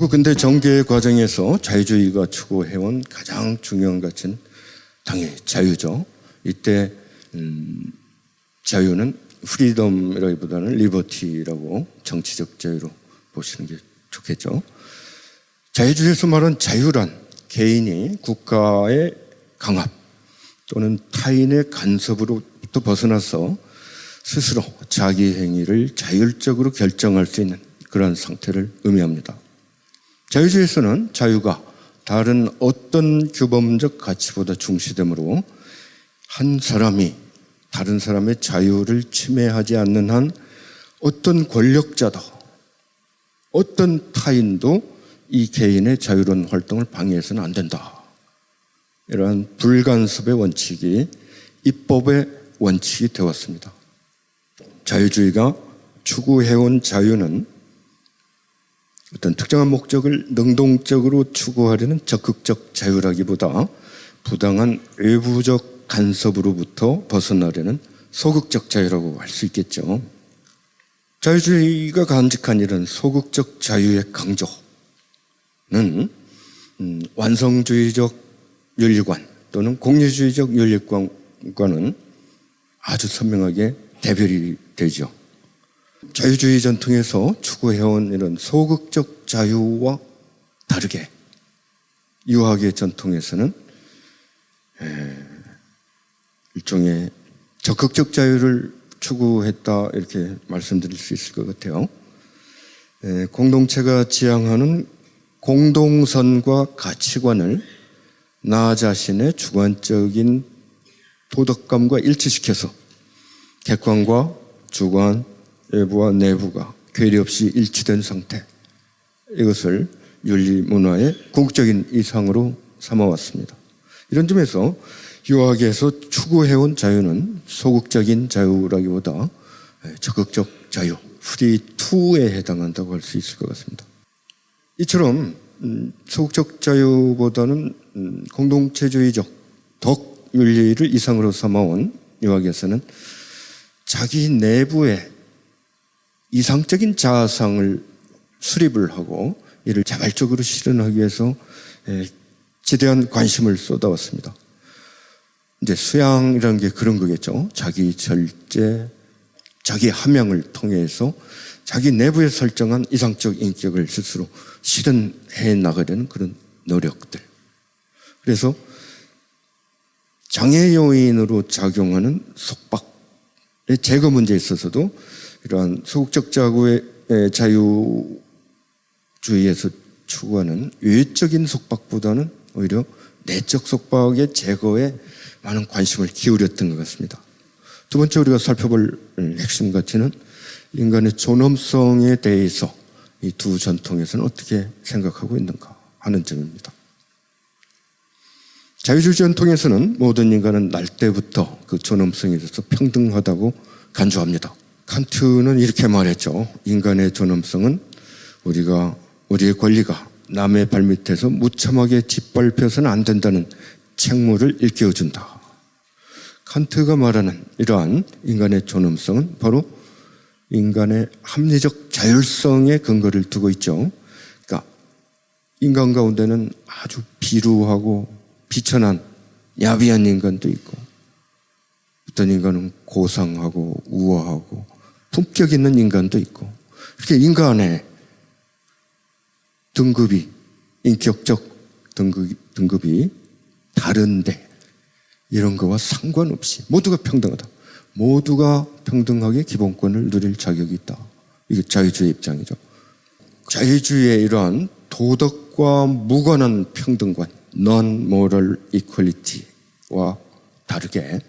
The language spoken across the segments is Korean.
서구 근대 정계 과정에서 자유주의가 추구해온 가장 중요한 가치는 당연히 자유죠. 이때 자유는 프리덤이라기보다는 리버티라고 정치적 자유로 보시는 게 좋겠죠. 자유주의에서 말하는 자유란 개인이 국가의 강압 또는 타인의 간섭으로부터 벗어나서 스스로 자기 행위를 자율적으로 결정할 수 있는 그런 상태를 의미합니다. 자유주의에서는 자유가 다른 어떤 규범적 가치보다 중시되므로 한 사람이 다른 사람의 자유를 침해하지 않는 한 어떤 권력자도 어떤 타인도 이 개인의 자유로운 활동을 방해해서는 안 된다. 이러한 불간섭의 원칙이 입법의 원칙이 되었습니다. 자유주의가 추구해온 자유는 어떤 특정한 목적을 능동적으로 추구하려는 적극적 자유라기보다 부당한 외부적 간섭으로부터 벗어나려는 소극적 자유라고 할 수 있겠죠. 자유주의가 간직한 이런 소극적 자유의 강조는 완성주의적 윤리관 또는 공리주의적 윤리관과는 아주 선명하게 대별이 되죠. 자유주의 전통에서 추구해온 이런 소극적 자유와 다르게 유학의 전통에서는 일종의 적극적 자유를 추구했다 이렇게 말씀드릴 수 있을 것 같아요. 공동체가 지향하는 공동선과 가치관을 나 자신의 주관적인 도덕감과 일치시켜서 객관과 주관, 외부와 내부가 괴리 없이 일치된 상태, 이것을 윤리 문화의 궁극적인 이상으로 삼아왔습니다. 이런 점에서 유학에서 추구해온 자유는 소극적인 자유라기보다 적극적 자유, 프리2에 해당한다고 할 수 있을 것 같습니다. 이처럼 소극적 자유보다는 공동체주의적 덕 윤리를 이상으로 삼아온 유학에서는 자기 내부에 이상적인 자아상을 수립을 하고 이를 자발적으로 실현하기 위해서 지대한 관심을 쏟아왔습니다. 이제 수양이라는 게 그런 거겠죠. 자기 절제, 자기 함양을 통해서 자기 내부에 설정한 이상적 인격을 스스로 실현해 나가려는 그런 노력들. 그래서 장애 요인으로 작용하는 속박의 제거 문제에 있어서도 이러한 소극적 자유주의에서 추구하는 외적인 속박보다는 오히려 내적 속박의 제거에 많은 관심을 기울였던 것 같습니다. 두 번째 우리가 살펴볼 핵심 가치는 인간의 존엄성에 대해서 이 두 전통에서는 어떻게 생각하고 있는가 하는 점입니다. 자유주의 전통에서는 모든 인간은 날 때부터 그 존엄성에 대해서 평등하다고 간주합니다. 칸트는 이렇게 말했죠. 인간의 존엄성은 우리의 권리가 남의 발밑에서 무참하게 짓밟혀서는 안 된다는 책무를 일깨워준다. 칸트가 말하는 이러한 인간의 존엄성은 바로 인간의 합리적 자율성에 근거를 두고 있죠. 그러니까 인간 가운데는 아주 비루하고 비천한 야비한 인간도 있고 어떤 인간은 고상하고 우아하고 품격 있는 인간도 있고 이렇게 인간의 등급이 인격적 등급이 다른데 이런 거와 상관없이 모두가 평등하다. 모두가 평등하게 기본권을 누릴 자격이 있다. 이게 자유주의 입장이죠. 자유주의의 이러한 도덕과 무관한 평등관, non-moral equality와 다르게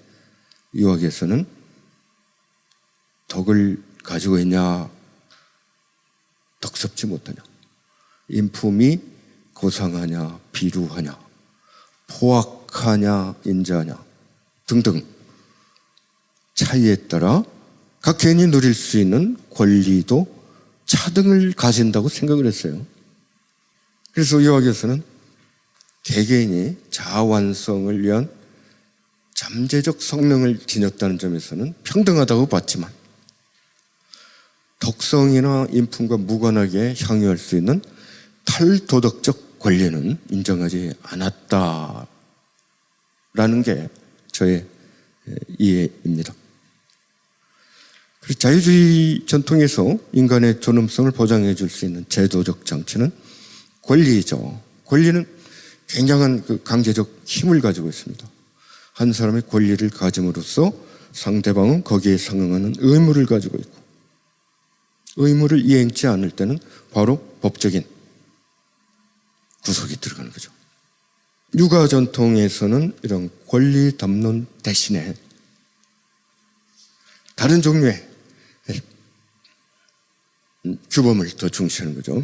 유학에서는 덕을 가지고 있냐, 덕섭지 못하냐, 인품이 고상하냐, 비루하냐, 포악하냐, 인자하냐 등등 차이에 따라 각 개인이 누릴 수 있는 권리도 차등을 가진다고 생각을 했어요. 그래서 유학에서는 개개인이 자아 완성을 위한 잠재적 성능을 지녔다는 점에서는 평등하다고 봤지만 덕성이나 인품과 무관하게 향유할 수 있는 탈도덕적 권리는 인정하지 않았다라는 게 저의 이해입니다. 그리고 자유주의 전통에서 인간의 존엄성을 보장해 줄 수 있는 제도적 장치는 권리이죠. 권리는 굉장한 그 강제적 힘을 가지고 있습니다. 한 사람의 권리를 가짐으로써 상대방은 거기에 상응하는 의무를 가지고 있고, 의무를 이행치 않을 때는 바로 법적인 구속이 들어가는 거죠. 육아 전통에서는 이런 권리 담론 대신에 다른 종류의 규범을 더 중시하는 거죠.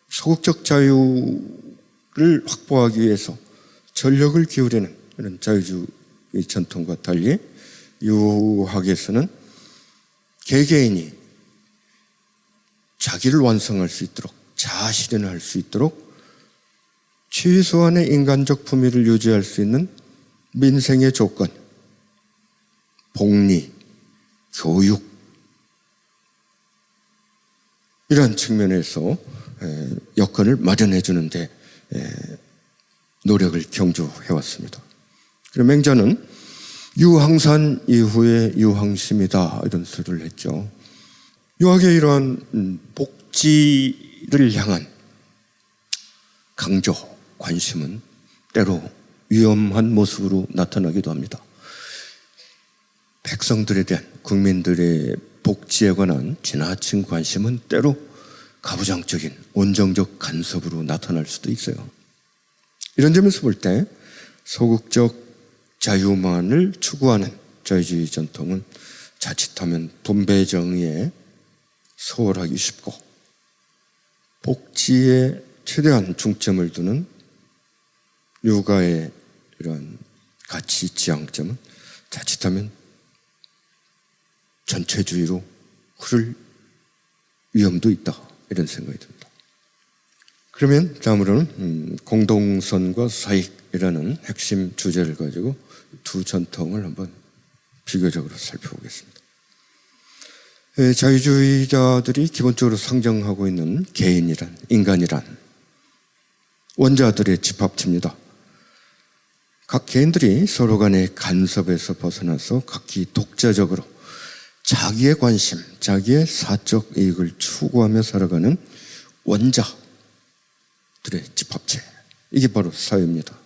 소극적 자유를 확보하기 위해서 전력을 기울이는 이런 자유주의 전통과 달리 유학에서는 개개인이 자기를 완성할 수 있도록, 자아 실현할 수 있도록 최소한의 인간적 품위를 유지할 수 있는 민생의 조건, 복리, 교육, 이러한 측면에서 여건을 마련해 주는데 노력을 경주해왔습니다. 그리고 맹자는 유항산 이후의 유항심이다, 이런 소리를 했죠. 유학의 이러한 복지를 향한 강조, 관심은 때로 위험한 모습으로 나타나기도 합니다. 백성들에 대한, 국민들의 복지에 관한 지나친 관심은 때로 가부장적인 온정적 간섭으로 나타날 수도 있어요. 이런 점에서 볼 때 소극적 자유만을 추구하는 자유주의 전통은 자칫하면 분배정의에 소홀하기 쉽고, 복지에 최대한 중점을 두는 육아의 이런 가치 지향점은 자칫하면 전체주의로 흐를 위험도 있다, 이런 생각이 듭니다. 그러면 다음으로는 공동선과 사익이라는 핵심 주제를 가지고 두 전통을 한번 비교적으로 살펴보겠습니다. 자유주의자들이 기본적으로 상정하고 있는 개인이란, 인간이란 원자들의 집합체입니다. 각 개인들이 서로 간의 간섭에서 벗어나서 각기 독자적으로 자기의 관심, 자기의 사적 이익을 추구하며 살아가는 원자들의 집합체, 이게 바로 사회입니다.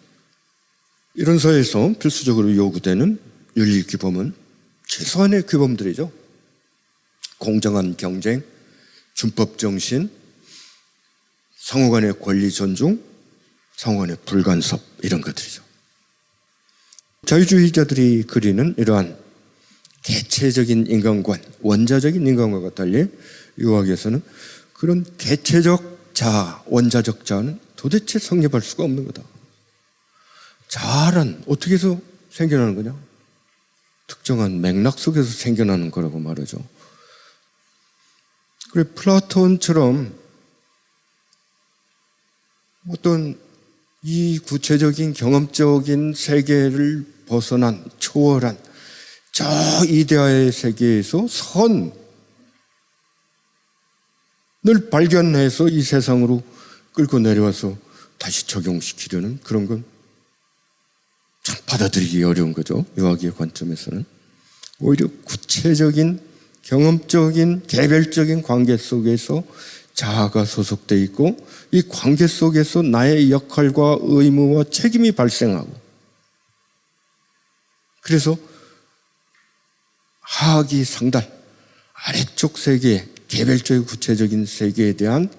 이런 사회에서 필수적으로 요구되는 윤리규범은 최소한의 규범들이죠. 공정한 경쟁, 준법정신, 상호간의 권리 존중, 상호간의 불간섭, 이런 것들이죠. 자유주의자들이 그리는 이러한 개체적인 인간관, 원자적인 인간관과 달리 유학에서는 그런 개체적 자아, 원자적 자아는 도대체 성립할 수가 없는 거다. 자아란 어떻게 해서 생겨나는 거냐? 특정한 맥락 속에서 생겨나는 거라고 말하죠. 그래, 플라톤처럼 어떤 이 구체적인 경험적인 세계를 벗어난 초월한 저 이데아의 세계에서 선을 발견해서 이 세상으로 끌고 내려와서 다시 적용시키려는 그런 건 참 받아들이기 어려운 거죠. 유학의 관점에서는. 오히려 구체적인 경험적인 개별적인 관계 속에서 자아가 소속되어 있고, 이 관계 속에서 나의 역할과 의무와 책임이 발생하고, 그래서 하악이 상달, 아래쪽 세계, 개별적인 구체적인 세계에 대한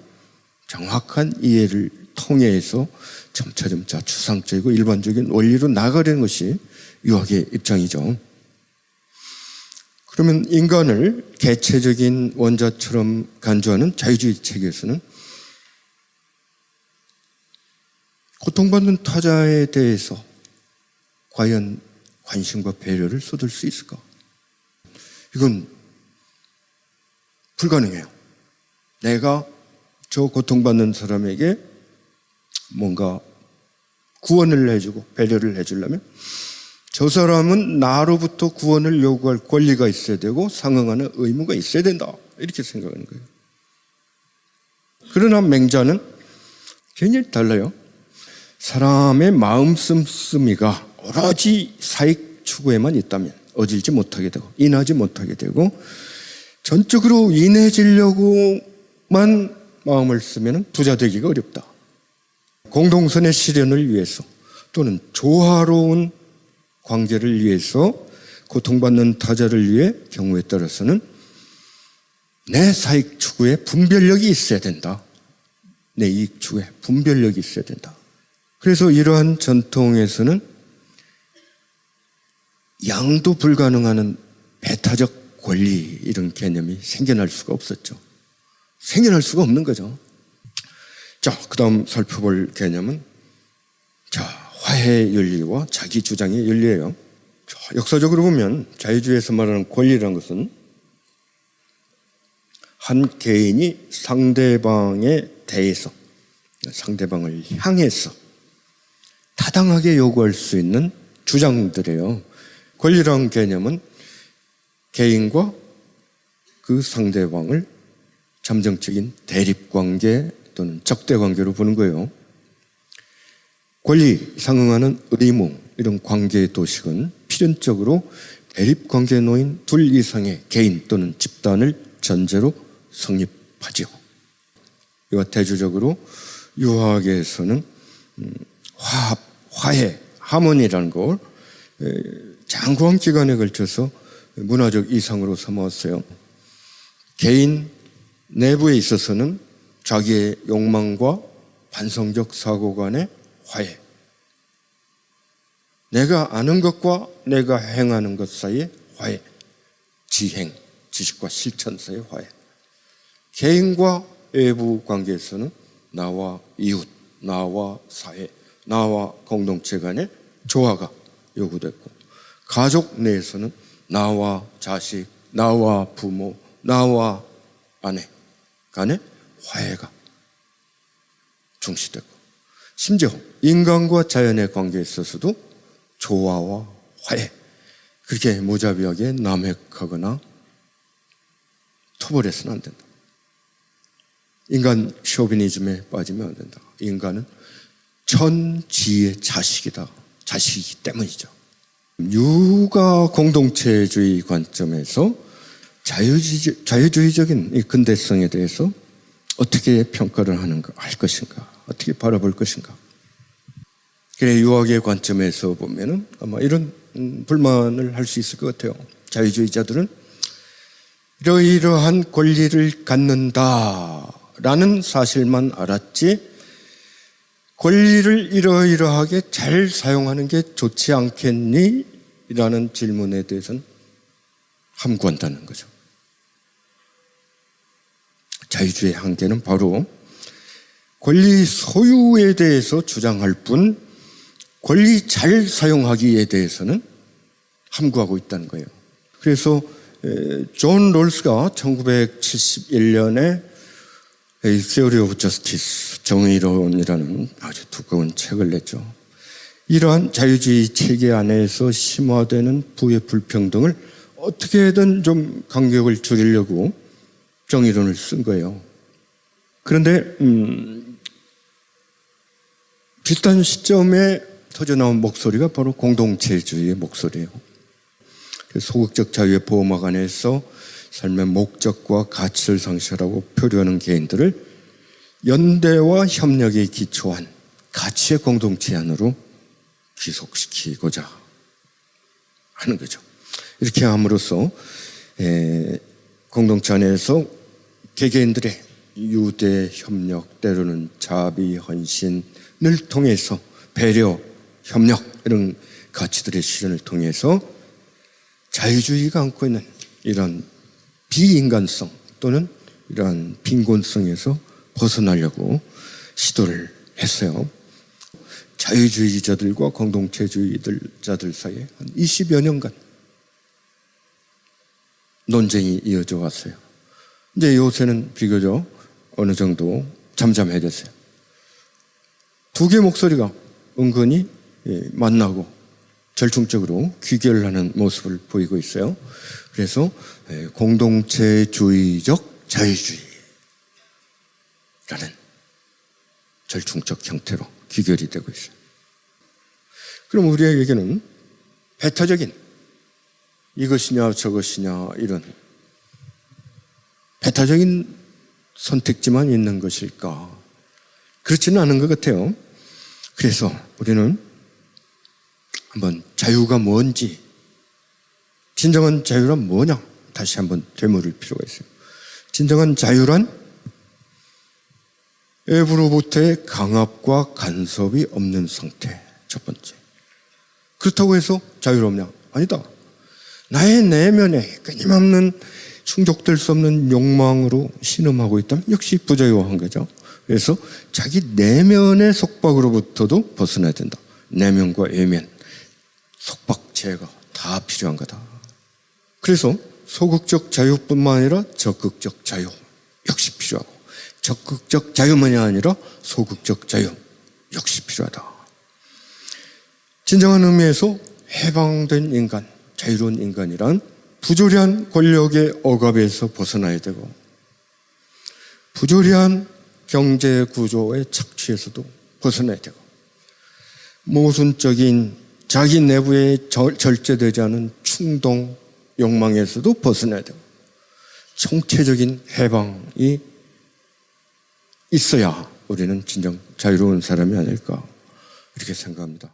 정확한 이해를 통해서 점차점차 추상적이고 일반적인 원리로 나아가려는 것이 유학의 입장이죠. 그러면 인간을 개체적인 원자처럼 간주하는 자유주의 체계에서는 고통받는 타자에 대해서 과연 관심과 배려를 쏟을 수 있을까? 이건 불가능해요. 내가 저 고통받는 사람에게 뭔가 구원을 해주고 배려를 해주려면 저 사람은 나로부터 구원을 요구할 권리가 있어야 되고 상응하는 의무가 있어야 된다, 이렇게 생각하는 거예요. 그러나 맹자는 굉장히 달라요. 사람의 마음 씀씀이가 오로지 사익 추구에만 있다면 어질지 못하게 되고 인하지 못하게 되고, 전적으로 인해지려고만 마음을 쓰면 부자 되기가 어렵다. 공동선의 실현을 위해서 또는 조화로운 관계를 위해서, 고통받는 타자를 위해 경우에 따라서는 내 사익 추구에 분별력이 있어야 된다. 내 이익 추구에 분별력이 있어야 된다. 그래서 이러한 전통에서는 양도 불가능한 배타적 권리, 이런 개념이 생겨날 수가 없었죠. 생겨날 수가 없는 거죠. 자, 그 다음 살펴볼 개념은 화해의 윤리와 자기 주장의 윤리예요. 역사적으로 보면 자유주의에서 말하는 권리라는 것은 한 개인이 상대방에 대해서, 상대방을 향해서 타당하게 요구할 수 있는 주장들이에요. 권리라는 개념은 개인과 그 상대방을 잠정적인 대립관계 또는 적대관계로 보는 거예요. 권리 상응하는 의무, 이런 관계의 도식은 필연적으로 대립관계에 놓인 둘 이상의 개인 또는 집단을 전제로 성립하죠. 이와 대조적으로 유화학에서는 화합, 화해, 하모니라는 걸 장구한 기간에 걸쳐서 문화적 이상으로 삼았어요. 개인 내부에 있어서는 자기의 욕망과 반성적 사고 간의 화해, 내가 아는 것과 내가 행하는 것 사이의 화해, 지행, 지식과 실천 사이의 화해, 개인과 외부 관계에서는 나와 이웃, 나와 사회, 나와 공동체 간의 조화가 요구됐고, 가족 내에서는 나와 자식, 나와 부모, 나와 아내 간의 화해가 중시됐고, 심지어 인간과 자연의 관계에 있어서도 조화와 화해, 그렇게 무자비하게 남획하거나 토벌해서는 안 된다. 인간 쇼비니즘에 빠지면 안 된다. 인간은 천지의 자식이기 때문이죠. 유가 공동체주의 관점에서 자유주의적인 이 근대성에 대해서 어떻게 평가를 할 것인가, 어떻게 바라볼 것인가. 그래, 유학의 관점에서 보면은 아마 이런 불만을 할 수 있을 것 같아요. 자유주의자들은 이러이러한 권리를 갖는다라는 사실만 알았지, 권리를 이러이러하게 잘 사용하는 게 좋지 않겠니? 라는 질문에 대해서는 함구한다는 거죠. 자유주의의 한계는 바로 권리 소유에 대해서 주장할 뿐 권리 잘 사용하기에 대해서는 함구하고 있다는 거예요. 그래서 존 롤스가 1971년에 Theory of Justice, 정의론이라는 아주 두꺼운 책을 냈죠. 이러한 자유주의 체계 안에서 심화되는 부의 불평등을 어떻게든 좀 간격을 줄이려고 정의론을 쓴 거예요. 그런데 비슷한 시점에 터져나온 목소리가 바로 공동체주의의 목소리예요. 소극적 자유의 보호막 안에서 삶의 목적과 가치를 상실하고 표류하는 개인들을 연대와 협력에 기초한 가치의 공동체 안으로 귀속시키고자 하는 거죠. 이렇게 함으로써 공동체 안에서 개개인들의 유대, 협력, 때로는 자비, 헌신을 통해서 배려, 협력, 이런 가치들의 실현을 통해서 자유주의가 안고 있는 이런 비인간성 또는 이러한 빈곤성에서 벗어나려고 시도를 했어요. 자유주의자들과 공동체주의자들 사이에 한 20여 년간 논쟁이 이어져 왔어요. 이제 요새는 비교적 어느 정도 잠잠해졌어요. 두 개의 목소리가 은근히 만나고 절충적으로 귀결하는 모습을 보이고 있어요. 그래서 공동체주의적 자유주의라는 절충적 형태로 귀결이 되고 있어요. 그럼 우리에게는 배타적인 이것이냐 저것이냐 이런 배타적인 선택지만 있는 것일까? 그렇지는 않은 것 같아요. 그래서 우리는 한번 자유가 뭔지, 진정한 자유란 뭐냐? 다시 한번 되물을 필요가 있어요. 진정한 자유란 외부로부터의 강압과 간섭이 없는 상태. 첫 번째. 그렇다고 해서 자유롭냐? 아니다. 나의 내면에 끊임없는 충족될 수 없는 욕망으로 신음하고 있다면 역시 부자유한 거죠. 그래서 자기 내면의 속박으로부터도 벗어나야 된다. 내면과 외면, 속박 제거 다 필요한 거다. 그래서 소극적 자유뿐만 아니라 적극적 자유 역시 필요하고, 적극적 자유만이 아니라 소극적 자유 역시 필요하다. 진정한 의미에서 해방된 인간, 자유로운 인간이란 부조리한 권력의 억압에서 벗어나야 되고, 부조리한 경제 구조의 착취에서도 벗어나야 되고, 모순적인 자기 내부에 절제되지 않은 충동, 욕망에서도 벗어나야 되고, 총체적인 해방이 있어야 우리는 진정 자유로운 사람이 아닐까 이렇게 생각합니다.